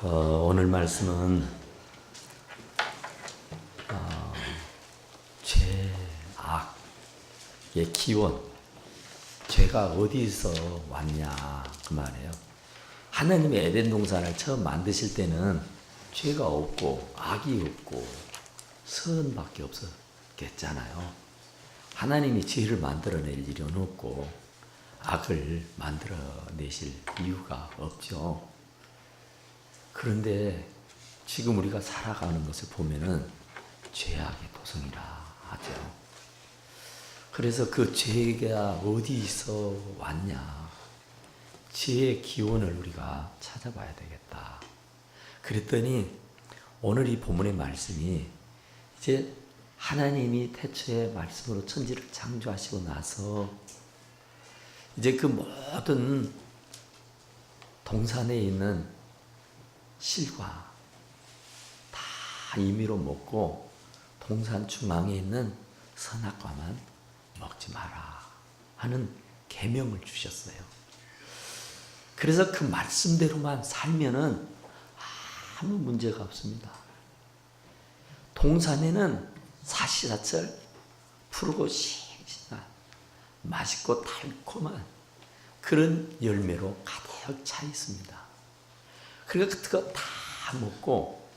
오늘 말씀은 죄악의 기원, 죄가 어디서 왔냐 그 말이에요. 하나님이 에덴 동산을 처음 만드실 때는 죄가 없고 악이 없고 선밖에 없었겠잖아요. 하나님이 죄를 만들어낼 일은 없고 악을 만들어내실 이유가 없죠. 그런데 지금 우리가 살아가는 것을 보면은 죄악의 도성이라 하죠. 그래서 그 죄가 어디서 왔냐, 죄의 기원을 우리가 찾아봐야 되겠다. 그랬더니 오늘 이 본문의 말씀이 이제 하나님이 태초에 말씀으로 천지를 창조하시고 나서 이제 그 모든 동산에 있는 실과 다 임의로 먹고 동산 중앙에 있는 선악과만 먹지 마라 하는 계명을 주셨어요. 그래서 그 말씀대로만 살면은 아무 문제가 없습니다. 동산에는 사시사철 푸르고 싱싱한 맛있고 달콤한 그런 열매로 가득 차 있습니다. 그러니까 그거 다 먹고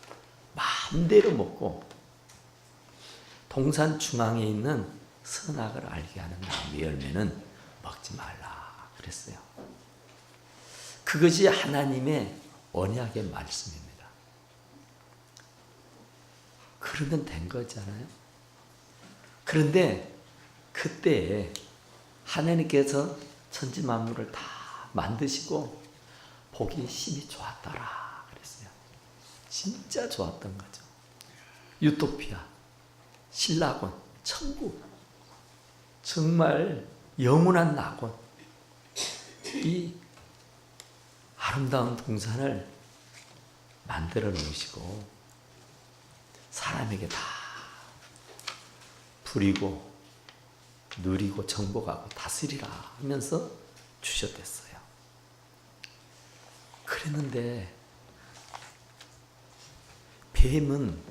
마음대로 먹고 동산 중앙에 있는 선악을 알게 하는 나무의 열매는 먹지 말라 그랬어요. 그것이 하나님의 언약의 말씀입니다. 그러면 된 거잖아요. 그런데 그때 하나님께서 천지 만물을 다 만드시고 보기 심히 좋았더라 그랬어요. 진짜 좋았던 거죠. 유토피아, 신라곤, 천국, 정말 영원한 낙원, 이 아름다운 동산을 만들어 놓으시고 사람에게 다 부리고 누리고 정복하고 다스리라 하면서 주셨댔어요. 그랬는데 뱀은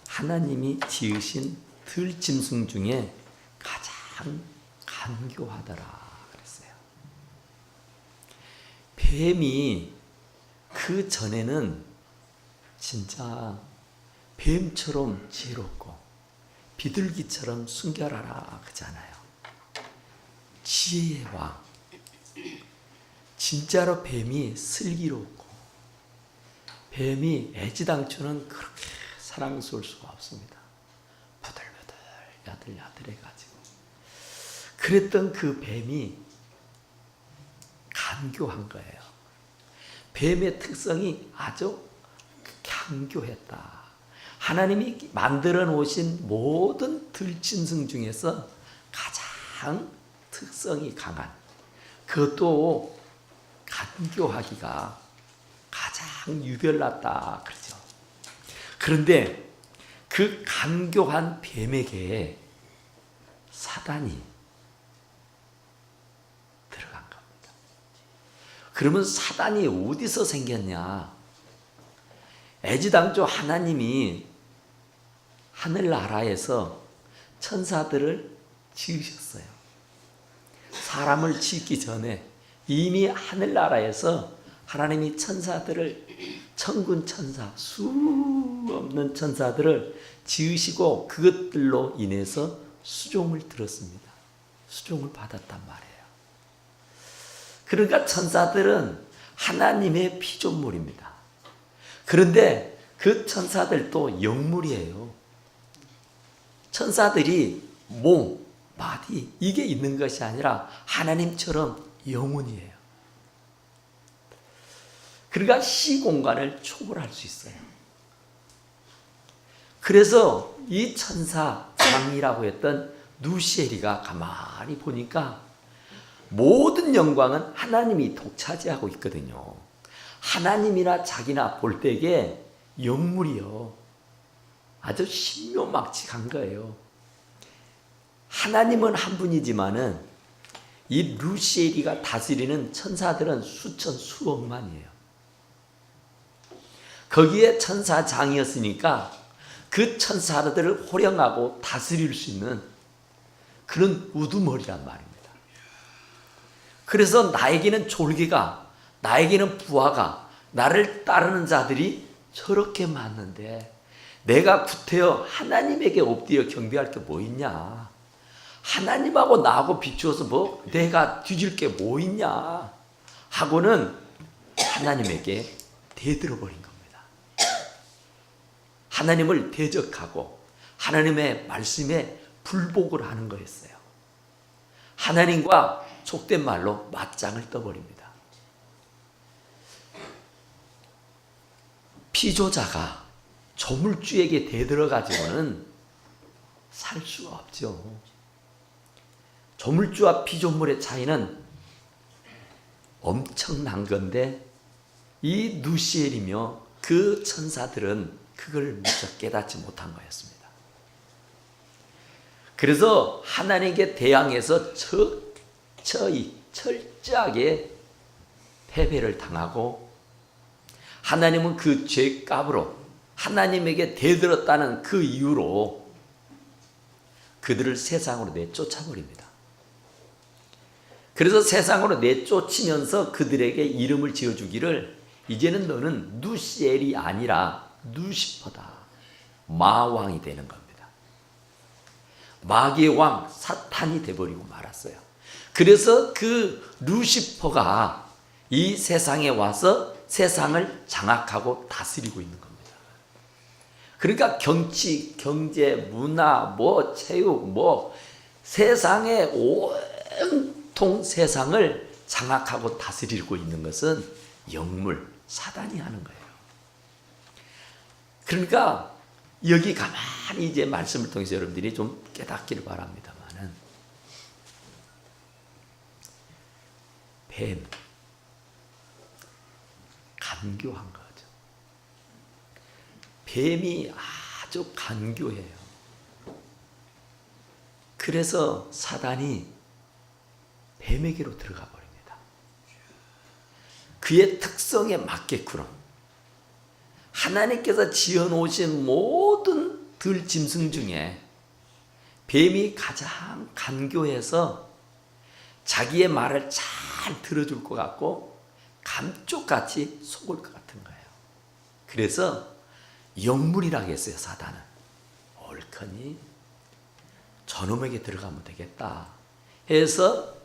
하나님이 지으신 들짐승 중에 가장 간교하더라 그랬어요. 뱀이 그 전에는 진짜 뱀처럼 지혜롭고 비둘기처럼 순결하라 그러잖아요. 지혜의 왕. 진짜로 뱀이 슬기롭고 뱀이 애지당초는 그렇게 사랑스러울 수가 없습니다. 부들부들 야들야들해가지고 그랬던 그 뱀이 간교한 거예요. 뱀의 특성이 아주 간교했다. 하나님이 만들어 놓으신 모든 들짐승 중에서 가장 특성이 강한, 그것도 간교하기가 가장 유별났다 그러죠. 그런데 그 간교한 뱀에게 사단이 들어간 겁니다. 그러면 사단이 어디서 생겼냐? 애지당초 하나님이 하늘나라에서 천사들을 지으셨어요. 사람을 짓기 전에 이미 하늘나라에서 하나님이 천사들을, 천군 천사, 수 없는 천사들을 지으시고 그것들로 인해서 수종을 들었습니다. 수종을 받았단 말이에요. 그러니까 천사들은 하나님의 피조물입니다. 그런데 그 천사들도 영물이에요. 천사들이 몸, 바디 이게 있는 것이 아니라 하나님처럼 영혼이에요. 그러니까 시공간을 초월할 수 있어요. 그래서 이 천사장이라고 했던 누시엘이가 가만히 보니까 모든 영광은 하나님이 독차지하고 있거든요. 하나님이나 자기나 볼 때에 영물이요. 아주 신묘막측한 거예요. 하나님은 한 분이지만은 이 루시엘이가 다스리는 천사들은 수천 수억만이에요. 거기에 천사장이었으니까 그 천사들을 호령하고 다스릴 수 있는 그런 우두머리란 말입니다. 그래서 나에게는 졸개가, 나에게는 부하가, 나를 따르는 자들이 저렇게 많은데 내가 구태여 하나님에게 엎드려 경배할 게 뭐 있냐? 하나님하고 나하고 비추어서 뭐 내가 뒤질 게 뭐 있냐? 하고는 하나님에게 대들어버린 겁니다. 하나님을 대적하고 하나님의 말씀에 불복을 하는 거였어요. 하나님과 속된 말로 맞짱을 떠버립니다. 피조자가 조물주에게 대들어가지고는 살 수가 없죠. 조물주와 피조물의 차이는 엄청난 건데 이 누시엘이며 그 천사들은 그걸 미처 깨닫지 못한 거였습니다. 그래서 하나님께 대항해서 철저하게 패배를 당하고 하나님은 그 죄값으로 하나님에게 대들었다는 그 이유로 그들을 세상으로 내쫓아버립니다. 그래서 세상으로 내쫓으면서 그들에게 이름을 지어주기를 이제는 너는 누시엘이 아니라 누시퍼다. 마왕이 되는 겁니다. 마귀의 왕 사탄이 되어버리고 말았어요. 그래서 그 루시퍼가 이 세상에 와서 세상을 장악하고 다스리고 있는 겁니다. 그러니까 정치, 경제, 문화, 체육, 세상의 온통 세상을 장악하고 다스리고 있는 것은 영물, 사단이 하는 거예요. 그러니까 여기 가만히 이제 말씀을 통해서 여러분들이 좀 깨닫기를 바랍니다만은 뱀, 간교한 거죠. 뱀이 아주 간교해요. 그래서 사단이 뱀에게로 들어가 버립니다. 그의 특성에 맞게끔 하나님께서 지어놓으신 모든 들짐승 중에 뱀이 가장 간교해서 자기의 말을 잘 들어줄 것 같고 감쪽같이 속을 것 같은 거예요. 그래서 영물이라고 했어요. 사단은 옳거니 저놈에게 들어가면 되겠다 해서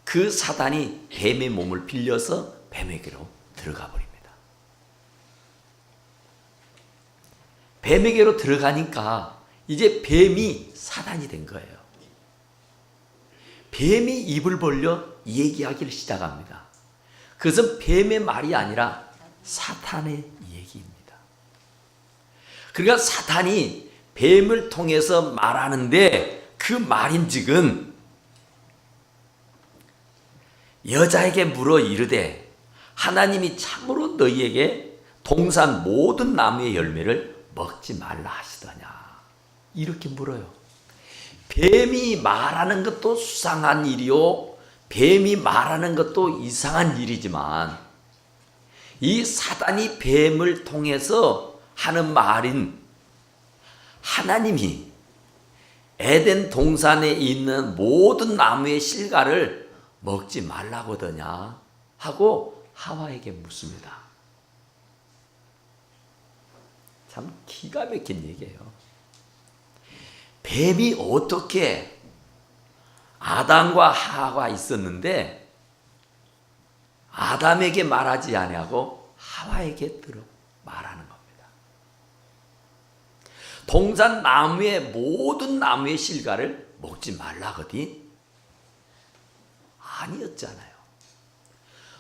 그 사단이 뱀의 몸을 빌려서 뱀에게로 들어가 버립니다. 뱀에게로 들어가니까 이제 뱀이 사단이 된 거예요. 뱀이 입을 벌려 얘기하기를 시작합니다. 그것은 뱀의 말이 아니라 사탄의 얘기입니다. 그러니까 사탄이 뱀을 통해서 말하는데 그 말인즉은 여자에게 물어 이르되 하나님이 참으로 너희에게 동산 모든 나무의 열매를 먹지 말라 하시더냐 이렇게 물어요. 뱀이 말하는 것도 수상한 일이요 뱀이 말하는 것도 이상한 일이지만 이 사단이 뱀을 통해서 하는 말인 하나님이 에덴 동산에 있는 모든 나무의 실과를 먹지 말라거든요 하고 하와에게 묻습니다. 참 기가 막힌 얘기예요. 뱀이 어떻게 아담과 하와가 있었는데 아담에게 말하지 아니하고 하와에게 들어 말하는 겁니다. 동산 나무의 모든 나무의 실과를 먹지 말라거디 아니었잖아요.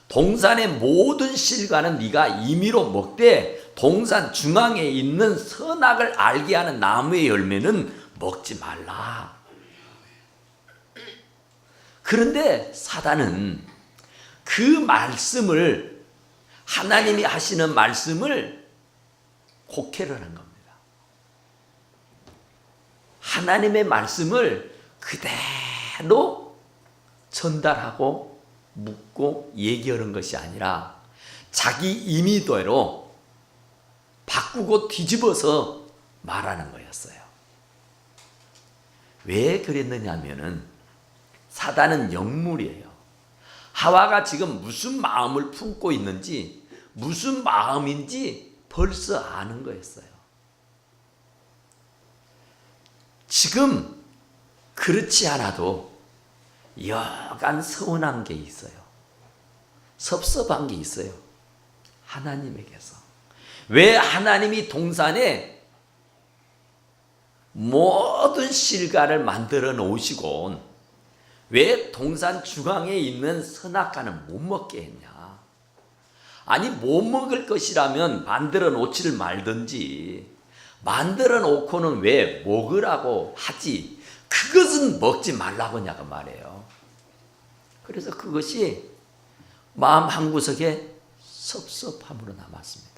동산의 모든 실과는 네가 임의로 먹되 동산 중앙에 있는 선악을 알게 하는 나무의 열매는 먹지 말라. 그런데 사단은 그 말씀을 하나님이 하시는 말씀을 곡해를 한 겁니다. 하나님의 말씀을 그대로 전달하고 묻고 얘기하는 것이 아니라 자기 임의대로 바꾸고 뒤집어서 말하는 거였어요. 왜 그랬느냐 하면은 사단은 영물이에요. 하와가 지금 무슨 마음을 품고 있는지, 무슨 마음인지 벌써 아는 거였어요. 지금 그렇지 않아도 여간 서운한 게 있어요. 섭섭한 게 있어요. 하나님에게서. 왜 하나님이 동산에 모든 실과를 만들어 놓으시고 왜 동산 중앙에 있는 선악과는 못 먹게 했냐? 아니 못 먹을 것이라면 만들어 놓지를 말든지 만들어 놓고는 왜 먹으라고 하지? 그것은 먹지 말라고 하냐고 말해요. 그래서 그것이 마음 한구석에 섭섭함으로 남았습니다.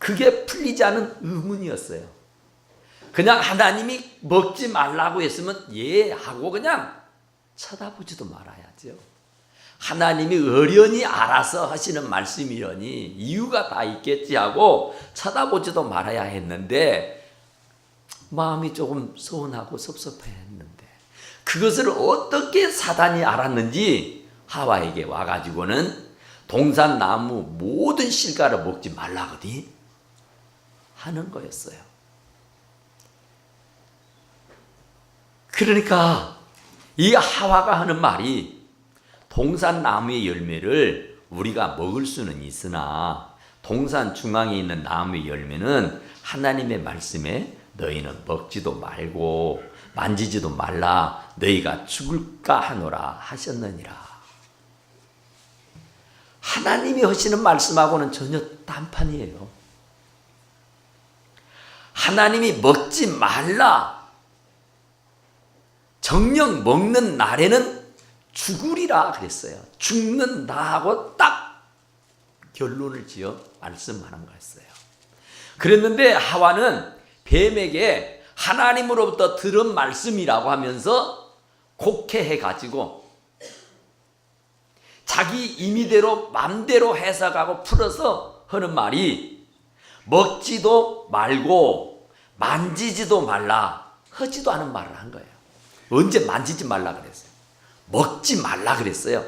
그게 풀리지 않은 의문이었어요. 그냥 하나님이 먹지 말라고 했으면 예 하고 그냥 쳐다보지도 말아야죠. 하나님이 어련히 알아서 하시는 말씀이려니 이유가 다 있겠지 하고 쳐다보지도 말아야 했는데 마음이 조금 서운하고 섭섭했는데 그것을 어떻게 사단이 알았는지 하와에게 와가지고는 동산나무 모든 실과를 먹지 말라거든 하는 거였어요. 그러니까 이 하와가 하는 말이 동산나무의 열매를 우리가 먹을 수는 있으나 동산 중앙에 있는 나무의 열매는 하나님의 말씀에 너희는 먹지도 말고 만지지도 말라 너희가 죽을까 하노라 하셨느니라. 하나님이 하시는 말씀하고는 전혀 딴판이에요. 하나님이 먹지 말라 정녕 먹는 날에는 죽으리라 그랬어요. 죽는다 하고 딱 결론을 지어 말씀하는 거였어요. 그랬는데 하와는 뱀에게 하나님으로부터 들은 말씀이라고 하면서 곡해해 가지고 자기 임의대로 맘대로 해석하고 풀어서 하는 말이 먹지도 말고 만지지도 말라 하지도 않은 말을 한 거예요. 언제 만지지 말라 그랬어요? 먹지 말라 그랬어요.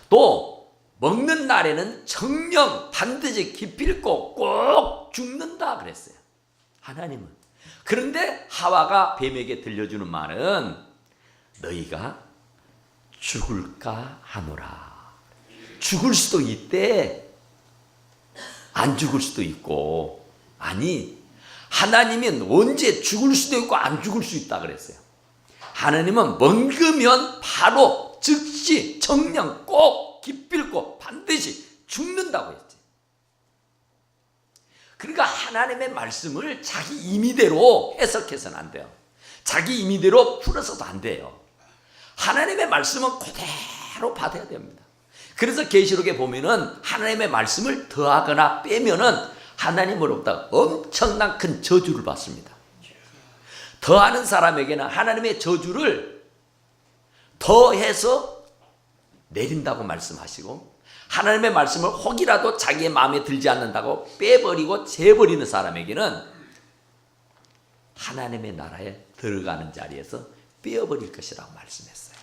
또 먹는 날에는 정령 반드시 기필코 꼭 죽는다 그랬어요. 하나님은. 그런데 하와가 뱀에게 들려주는 말은 너희가 죽을까 하노라. 죽을 수도 있대. 안 죽을 수도 있고. 아니 하나님은 언제 죽을 수도 있고 안 죽을 수 있다 그랬어요. 하나님은 먹으면 바로 즉시 정령 꼭 기필코 반드시 죽는다고 했지. 그러니까 하나님의 말씀을 자기 임의대로 해석해서는 안 돼요. 자기 임의대로 풀어서도 안 돼요. 하나님의 말씀은 그대로 받아야 됩니다. 그래서 계시록에 보면은 하나님의 말씀을 더하거나 빼면은 하나님으로부터 엄청난 큰 저주를 받습니다. 더하는 사람에게는 하나님의 저주를 더해서 내린다고 말씀하시고 하나님의 말씀을 혹이라도 자기의 마음에 들지 않는다고 빼버리고 재버리는 사람에게는 하나님의 나라에 들어가는 자리에서 빼어버릴 것이라고 말씀했어요.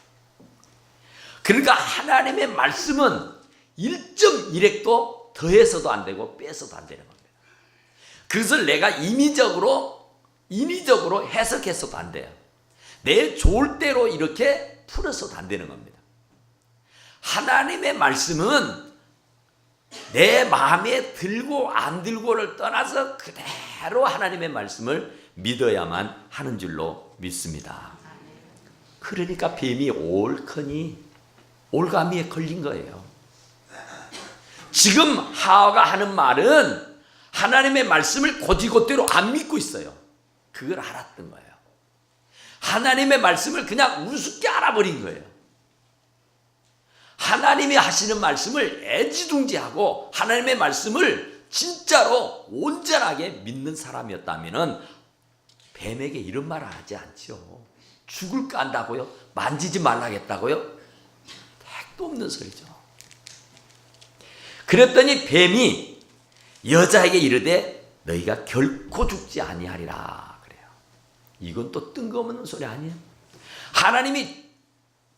그러니까 하나님의 말씀은 1.1핵도 더해서도 안 되고 빼서도 안 되는 겁니다. 그것을 내가 인위적으로 해석해서도 안 돼요. 내 좋을 대로 이렇게 풀어서도 안 되는 겁니다. 하나님의 말씀은 내 마음에 들고 안 들고를 떠나서 그대로 하나님의 말씀을 믿어야만 하는 줄로 믿습니다. 그러니까 뱀이 올커니 올가미에 걸린 거예요. 지금 하와가 하는 말은 하나님의 말씀을 곧이곧대로 안 믿고 있어요. 그걸 알았던 거예요. 하나님의 말씀을 그냥 우습게 알아버린 거예요. 하나님이 하시는 말씀을 애지중지하고 하나님의 말씀을 진짜로 온전하게 믿는 사람이었다면 뱀에게 이런 말을 하지 않죠. 죽을까 한다고요? 만지지 말라겠다고요? 택도 없는 소리죠. 그랬더니 뱀이 여자에게 이르되 너희가 결코 죽지 아니하리라 그래요. 이건 또 뜬금없는 소리 아니에요? 하나님이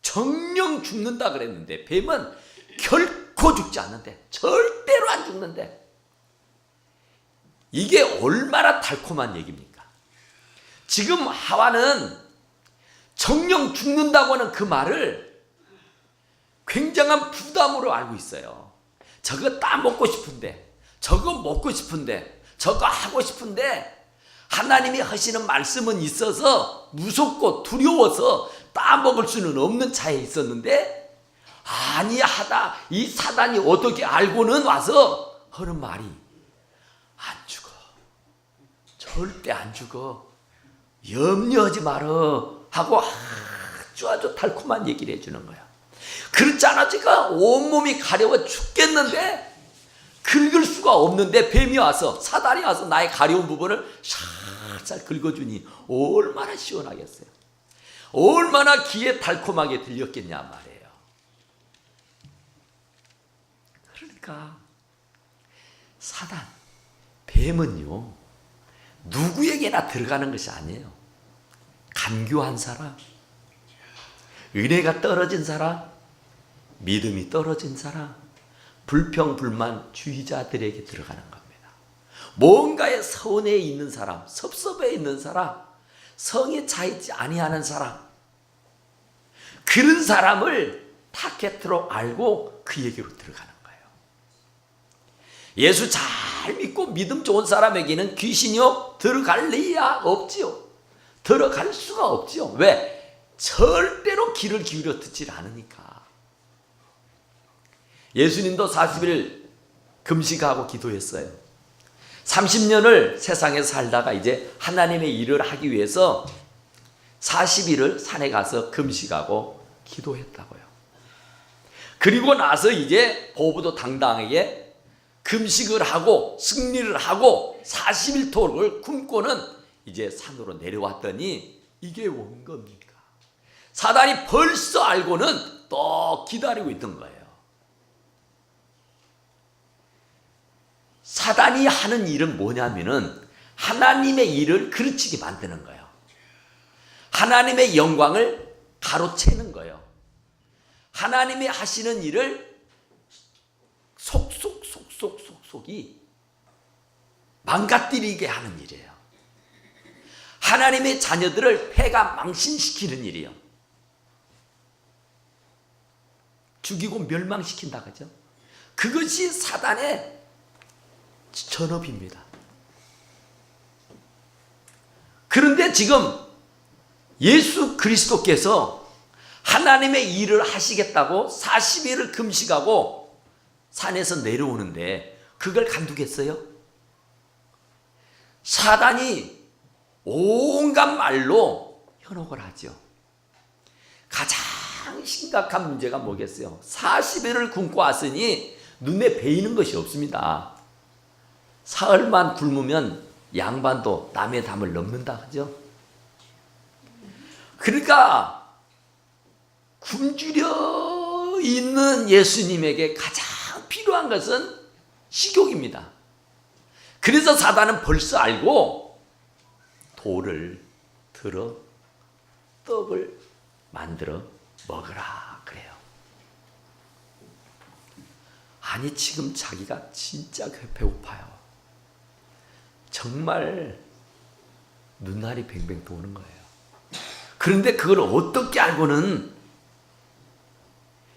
정령 죽는다 그랬는데 뱀은 결코 죽지 않는데, 절대로 안 죽는데, 이게 얼마나 달콤한 얘기입니까? 지금 하와는 정령 죽는다고 하는 그 말을 굉장한 부담으로 알고 있어요. 저거 따먹고 싶은데, 저거 먹고 싶은데, 저거 하고 싶은데, 하나님이 하시는 말씀은 있어서 무섭고 두려워서 따먹을 수는 없는 차에 있었는데, 아니하다 이 사단이 어떻게 알고는 와서 하는 말이 안 죽어, 절대 안 죽어, 염려하지 말어 하고 아주 달콤한 얘기를 해주는 거야. 그렇잖아, 지가 온몸이 가려워 죽겠는데 긁을 수가 없는데 뱀이 와서, 사단이 와서 나의 가려운 부분을 살살 긁어주니 얼마나 시원하겠어요. 얼마나 귀에 달콤하게 들렸겠냐 말이에요. 그러니까 사단, 뱀은요 누구에게나 들어가는 것이 아니에요. 간교한 사람, 은혜가 떨어진 사람, 믿음이 떨어진 사람, 불평불만주의자들에게 들어가는 겁니다. 뭔가에 서운해 있는 사람, 섭섭해 있는 사람, 성에 차있지 아니하는 사람, 그런 사람을 타겟으로 알고 그에게로 들어가는 거예요. 예수 잘 믿고 믿음 좋은 사람에게는 귀신이요 들어갈 리야 없지요. 들어갈 수가 없지요. 왜? 절대로 귀를 기울여 듣질 않으니까. 예수님도 40일 금식하고 기도했어요. 30년을 세상에 살다가 이제 하나님의 일을 하기 위해서 40일을 산에 가서 금식하고 기도했다고요. 그리고 나서 이제 고부도 당당하게 금식을 하고 승리를 하고 40일 토록을 굶고는 이제 산으로 내려왔더니 이게 원 겁니까? 사단이 벌써 알고는 또 기다리고 있던 거예요. 사단이 하는 일은 뭐냐면은 하나님의 일을 그르치게 만드는 거예요. 하나님의 영광을 가로채는 거예요. 하나님이 하시는 일을 속속이 망가뜨리게 하는 일이에요. 하나님의 자녀들을 패가 망신시키는 일이에요. 죽이고 멸망시킨다 그죠? 그것이 사단의 전업입니다. 그런데 지금 예수 그리스도께서 하나님의 일을 하시겠다고 40일을 금식하고 산에서 내려오는데 그걸 간두겠어요? 사단이 온갖 말로 현혹을 하죠. 가장 심각한 문제가 뭐겠어요? 40일을 굶고 왔으니 눈에 베이는 것이 없습니다. 사흘만 굶으면 양반도 남의 담을 넘는다 그죠? 그러니까 굶주려 있는 예수님에게 가장 필요한 것은 식욕입니다. 그래서 사단은 벌써 알고 돌을 들어 떡을 만들어 먹으라 그래요. 아니 지금 자기가 진짜 배고파요. 정말 눈알이 뱅뱅 도는 거예요. 그런데 그걸 어떻게 알고는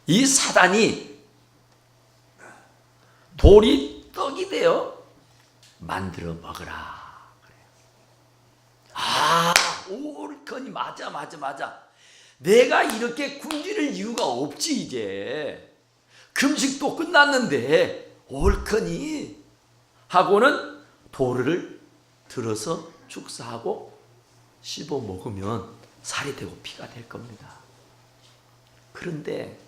이 사단이 돌이 떡이 되어 만들어 먹으라 그래요. 아, 옳거니 맞아. 내가 이렇게 굶주릴 이유가 없지 이제. 금식도 끝났는데 옳거니 하고는 돌을 들어서 축사하고 씹어 먹으면 살이 되고 피가 될 겁니다. 그런데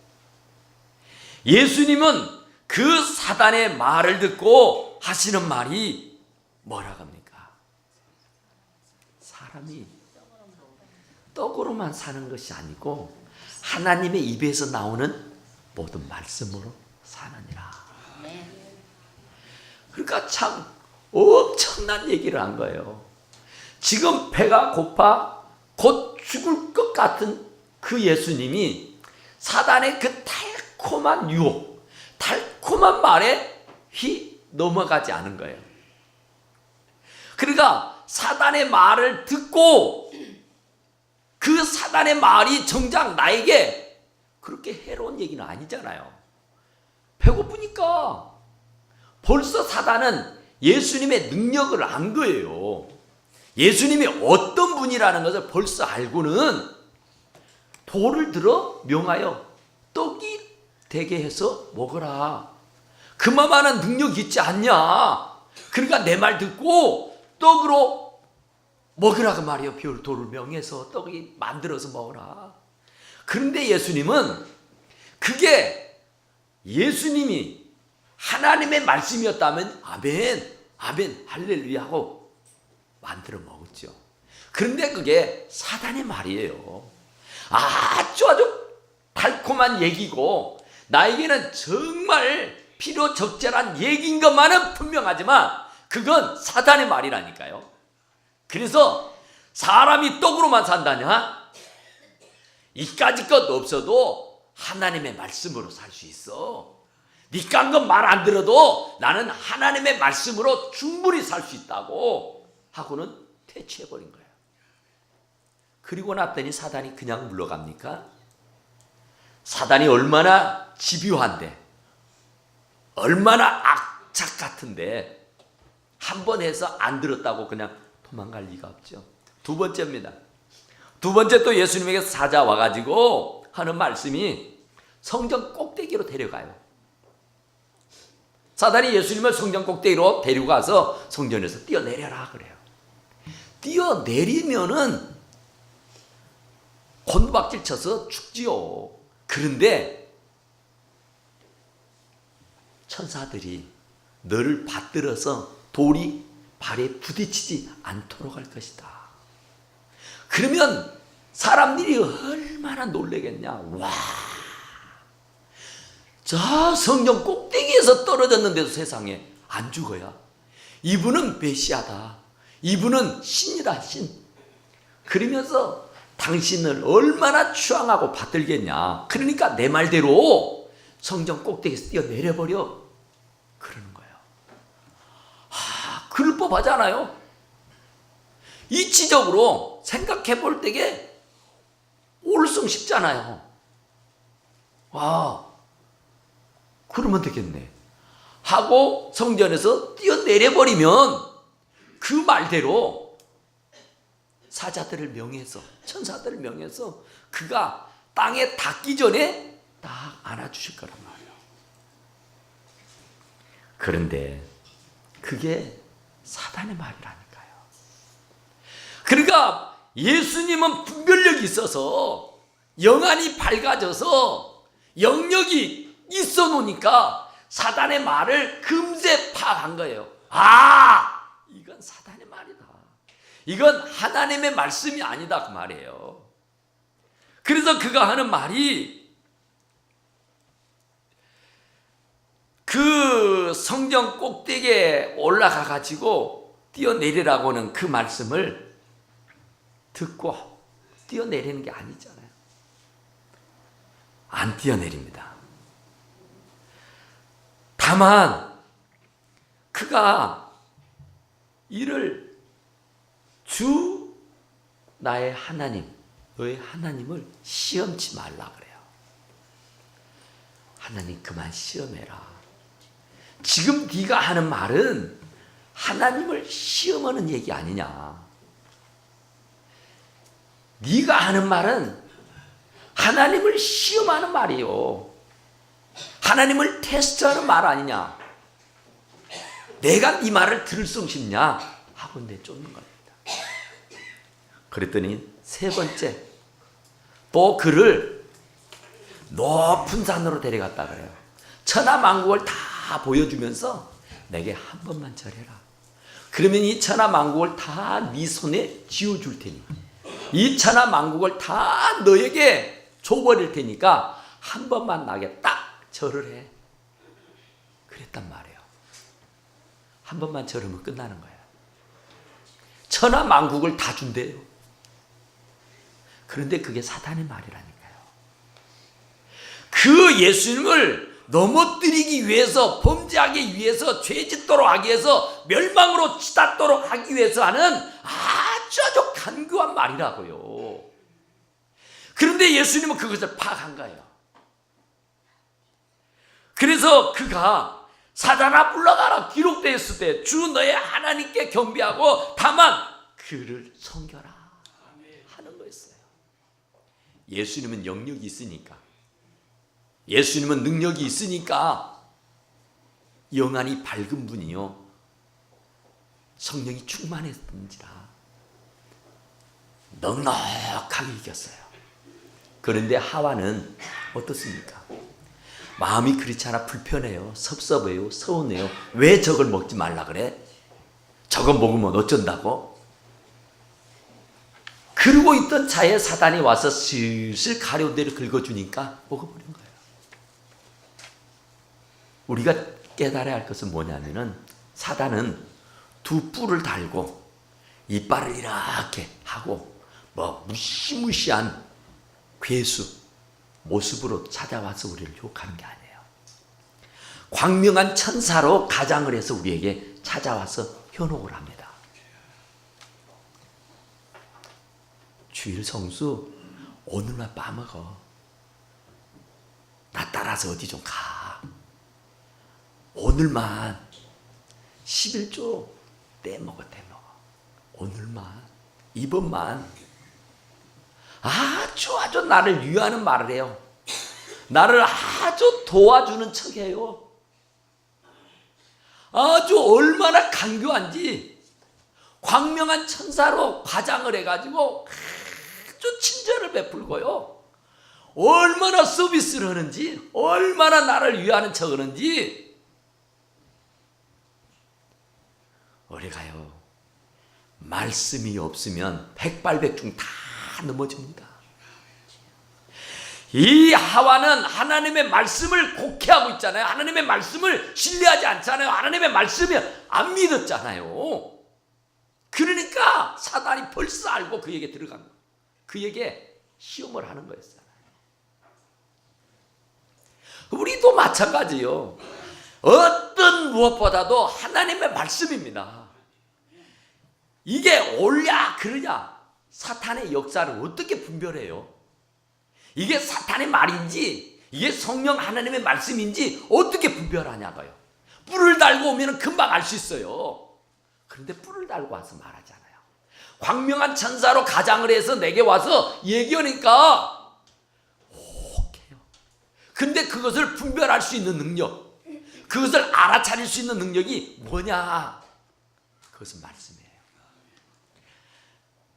예수님은 그 사단의 말을 듣고 하시는 말이 뭐라고 합니까? 사람이 떡으로만 사는 것이 아니고 하나님의 입에서 나오는 모든 말씀으로 사느니라. 그러니까 참 엄청난 얘기를 한 거예요. 지금 배가 고파 곧 죽을 것 같은 그 예수님이 사단의 그 달콤한 유혹, 달콤한 말에 넘어가지 않은 거예요. 그러니까 사단의 말을 듣고 그 사단의 말이 정작 나에게 그렇게 해로운 얘기는 아니잖아요. 배고프니까 벌써 사단은 예수님의 능력을 안 거예요. 예수님이 어떤 분이라는 것을 벌써 알고는 돌을 들어 명하여 떡이 되게 해서 먹어라. 그만한 능력이 있지 않냐. 그러니까 내 말 듣고 떡으로 먹으라 그 말이에요. 돌을 명해서 떡이 만들어서 먹어라. 그런데 예수님은 그게 예수님이 하나님의 말씀이었다면 아멘, 아멘, 할렐루야 하고 만들어 먹었죠. 그런데 그게 사단의 말이에요. 아주 달콤한 얘기고 나에게는 정말 필요 적절한 얘기인 것만은 분명하지만 그건 사단의 말이라니까요. 그래서 사람이 떡으로만 산다냐? 이까짓 것 없어도 하나님의 말씀으로 살 수 있어. 니깐 건 말 안 들어도 나는 하나님의 말씀으로 충분히 살 수 있다고 하고는 퇴치해버린 거예요. 그리고 났더니 사단이 그냥 물러갑니까? 사단이 얼마나 집요한데, 얼마나 악착 같은데 한 번 해서 안 들었다고 그냥 도망갈 리가 없죠. 두 번째입니다. 두 번째 또 예수님에게 사자 와가지고 하는 말씀이 성전 꼭대기로 데려가요. 사단이 예수님을 성전 꼭대기로 데려가서 성전에서 뛰어내려라 그래요. 뛰어내리면은 곤박질 쳐서 죽지요. 그런데 천사들이 너를 받들어서 돌이 발에 부딪히지 않도록 할 것이다. 그러면 사람들이 얼마나 놀라겠냐. 와, 저 성전 꼭대기에서 떨어졌는데도 세상에 안 죽어야. 이분은 메시아다. 이분은 신이다, 신. 그러면서 당신을 얼마나 추앙하고 받들겠냐. 그러니까 내 말대로 성전 꼭대기에서 뛰어내려버려. 그러는 거예요. 그럴 법하잖아요. 이치적으로 생각해 볼 때에 옳성 쉽잖아요. 와, 그러면 되겠네 하고 성전에서 뛰어내려버리면 그 말대로 사자들을 명해서, 천사들을 명해서 그가 땅에 닿기 전에 딱 안아주실 거란 말이에요. 그런데 그게 사단의 말이라니까요. 그러니까 예수님은 분별력이 있어서, 영안이 밝아져서 영역이 있어 놓으니까 사단의 말을 금세 파악한 거예요. 아, 이건 사단의 말이다. 이건 하나님의 말씀이 아니다 그 말이에요. 그래서 그가 하는 말이 그 성전 꼭대기에 올라가 가지고 뛰어내리라고는 그 말씀을 듣고 뛰어내리는 게 아니잖아요. 안 뛰어내립니다. 다만 그가 이를 주 나의 하나님, 너의 하나님을 시험치 말라 그래요. 하나님 그만 시험해라. 지금 네가 하는 말은 하나님을 시험하는 얘기 아니냐. 네가 하는 말은 하나님을 시험하는 말이요. 하나님을 테스트하는 말 아니냐. 내가 네 말을 들을 수 싶냐 하고 내쫓는 겁니다. 그랬더니 세 번째 또 그를 높은 산으로 데려갔다 그래요. 천하만국을 다 보여주면서 내게 한 번만 절해라. 그러면 이 천하만국을 다 네 손에 쥐어줄 테니, 이 천하만국을 다 너에게 줘버릴 테니까 한 번만 나게 딱 절을 해. 그랬단 말이에요. 한 번만 저러면 끝나는 거야. 천하 만국을 다 준대요. 그런데 그게 사탄의 말이라니까요. 그 예수님을 넘어뜨리기 위해서, 범죄하기 위해서, 죄짓도록 하기 위해서, 멸망으로 치닫도록 하기 위해서 하는 아주 간교한 말이라고요. 그런데 예수님은 그것을 파악한 거예요. 그래서 그가 사단아 물러가라 기록되어 있을 때 주 너의 하나님께 경배하고 다만 그를 섬겨라 하는 거였어요. 예수님은 영역이 있으니까, 예수님은 능력이 있으니까 영안이 밝은 분이요, 성령이 충만했던지라 넉넉하게 이겼어요. 그런데 하와는 어떻습니까? 마음이 그렇지 않아 불편해요, 섭섭해요, 서운해요. 왜 저걸 먹지 말라 그래? 저거 먹으면 어쩐다고? 그러고 있던 차에 사단이 와서 슬슬 가려대를 긁어주니까 먹어버린 거예요. 우리가 깨달아야 할 것은 뭐냐면은 사단은 두 뿔을 달고 이빨을 이렇게 하고 뭐 무시무시한 괴수 모습으로 찾아와서 우리를 유혹하는 게 아니에요. 광명한 천사로 가장을 해서 우리에게 찾아와서 현혹을 합니다. 주일 성수 오늘만 빠먹어. 나 따라서 어디 좀 가. 오늘만 11조 떼먹어. 오늘만, 이번만. 아주 나를 위하는 말을 해요. 나를 아주 도와주는 척해요. 아주 얼마나 간교한지 광명한 천사로 과장을 해가지고 아주 친절을 베풀고요, 얼마나 서비스를 하는지, 얼마나 나를 위하는 척 하는지. 우리가요, 말씀이 없으면 백발백중 다 넘어집니다. 이 하와는 하나님의 말씀을 곡해하고 있잖아요. 하나님의 말씀을 신뢰하지 않잖아요. 하나님의 말씀이 안 믿었잖아요. 그러니까 사단이 벌써 알고 그에게 들어간 거예요. 그에게 시험을 하는 거였잖아요. 우리도 마찬가지요. 어떤 무엇보다도 하나님의 말씀입니다. 이게 옳냐 그러냐, 사탄의 역사를 어떻게 분별해요? 이게 사탄의 말인지 이게 성령 하나님의 말씀인지 어떻게 분별하냐고요. 뿔을 달고 오면 금방 알 수 있어요. 그런데 뿔을 달고 와서 말하잖아요. 광명한 천사로 가장을 해서 내게 와서 얘기하니까 오케요. 근데 그것을 분별할 수 있는 능력, 그것을 알아차릴 수 있는 능력이 뭐냐? 그것은 말씀이에요.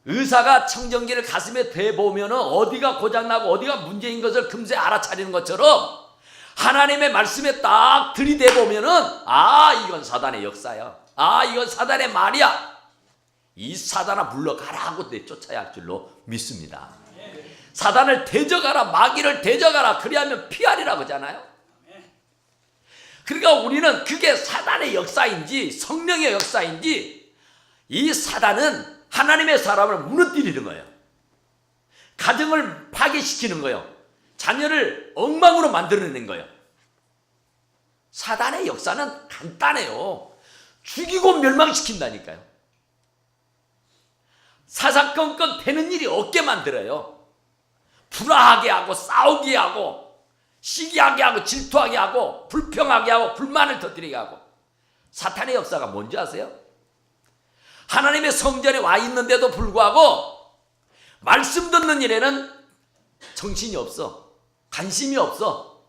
의사가 청정기를 가슴에 대보면 어디가 고장나고 어디가 문제인 것을 금세 알아차리는 것처럼 하나님의 말씀에 딱 들이대보면 이건 사단의 역사야, 이건 사단의 말이야, 이 사단아 물러가라 하고 내쫓아야 할 줄로 믿습니다. 사단을 대적하라, 마귀를 대적하라, 그리하면 피하리라 그러잖아요. 그러니까 우리는 그게 사단의 역사인지 성령의 역사인지, 이 사단은 하나님의 사람을 무너뜨리는 거예요. 가정을 파괴시키는 거예요. 자녀를 엉망으로 만들어내는 거예요. 사단의 역사는 간단해요. 죽이고 멸망시킨다니까요. 사사건건 되는 일이 없게 만들어요. 불화하게 하고 싸우게 하고 시기하게 하고 질투하게 하고 불평하게 하고 불만을 터뜨리게 하고. 사탄의 역사가 뭔지 아세요? 하나님의 성전에 와 있는데도 불구하고 말씀 듣는 일에는 정신이 없어, 관심이 없어.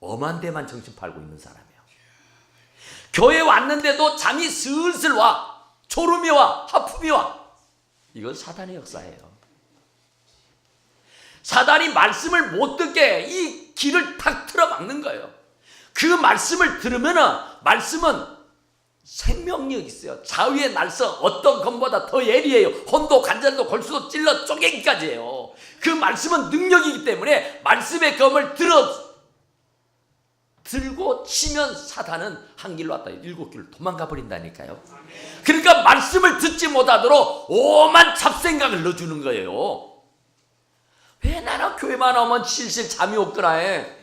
엄한 데만 정신 팔고 있는 사람이에요. 교회 왔는데도 잠이 슬슬 와, 졸음이 와, 하품이 와. 이건 사단의 역사예요. 사단이 말씀을 못 듣게 이 길을 탁 틀어막는 거예요. 그 말씀을 들으면 말씀은 생명력이 있어요. 자위의 날서 어떤 검보다 더 예리해요. 혼도 관절도 골수도 찔러 쪼개기까지 해요. 그 말씀은 능력이기 때문에 말씀의 검을 들어 들고 치면 사단은 한 길로 왔다 7길로 도망가 버린다니까요. 그러니까 말씀을 듣지 못하도록 오만 잡생각을 넣어주는 거예요. 왜 나는 교회만 오면 실실 잠이 없더라 해.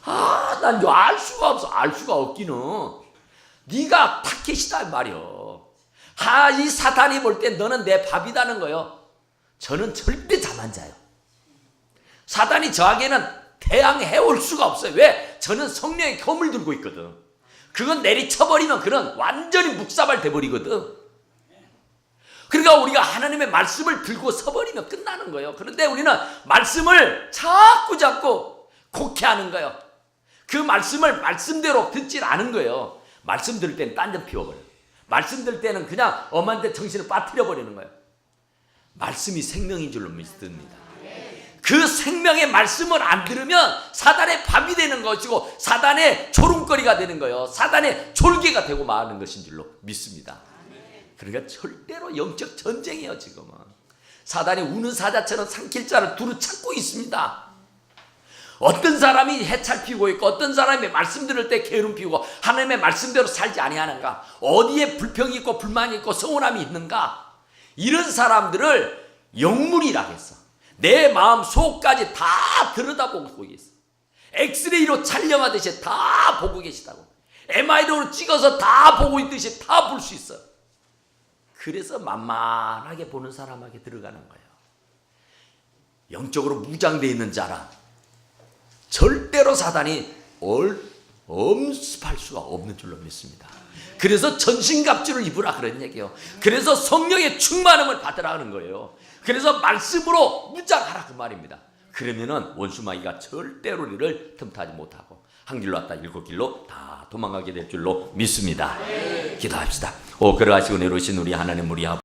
난 알 수가 없어. 알 수가 없기는. 네가 타켓이다 말이요. 이 사탄이 볼 때 너는 내 밥이다는 거요. 저는 절대 잠 안 자요. 사단이 저에게는 대항해 올 수가 없어요. 왜? 저는 성령의 검을 들고 있거든. 그건 내리쳐버리면 그는 완전히 묵사발 돼버리거든. 그러니까 우리가 하나님의 말씀을 들고 서버리면 끝나는 거예요. 그런데 우리는 말씀을 자꾸 곡해하는 거예요. 그 말씀을 말씀대로 듣질 않은 거예요. 말씀 들을 때는 딴 점 피워버려요. 말씀 들을 때는 그냥 엄한테 정신을 빠뜨려버리는 거예요. 말씀이 생명인 줄로 믿습니다. 그 생명의 말씀을 안 들으면 사단의 밥이 되는 것이고 사단의 조롱거리가 되는 거예요. 사단의 졸개가 되고 마는 것인 줄로 믿습니다. 그러니까 절대로 영적 전쟁이에요. 지금은 사단이 우는 사자처럼 삼킬 자를 두루 찾고 있습니다. 어떤 사람이 해찰 피우고 있고 어떤 사람이 말씀 들을 때 게으름 피우고 하나님의 말씀대로 살지 아니하는가, 어디에 불평이 있고 불만이 있고 서운함이 있는가, 이런 사람들을 영물이라 했어. 내 마음 속까지 다 들여다보고 있어. 엑스레이로 촬영하듯이 다 보고 계시다고. MRI로 찍어서 다 보고 있듯이 다 볼 수 있어. 그래서 만만하게 보는 사람에게 들어가는 거예요. 영적으로 무장되어 있는 자라 절대로 사단이 엄습할 수가 없는 줄로 믿습니다. 그래서 전신갑주를 입으라 그런 얘기예요. 그래서 성령의 충만함을 받으라 하는 거예요. 그래서 말씀으로 무장하라 그 말입니다. 그러면은 원수마귀가 절대로 우리를 틈타지 못하고 한 길로 왔다 7길로 다 도망가게 될 줄로 믿습니다. 기도합시다. 그러하시고 내려오신 우리 하나님 우리 아버지,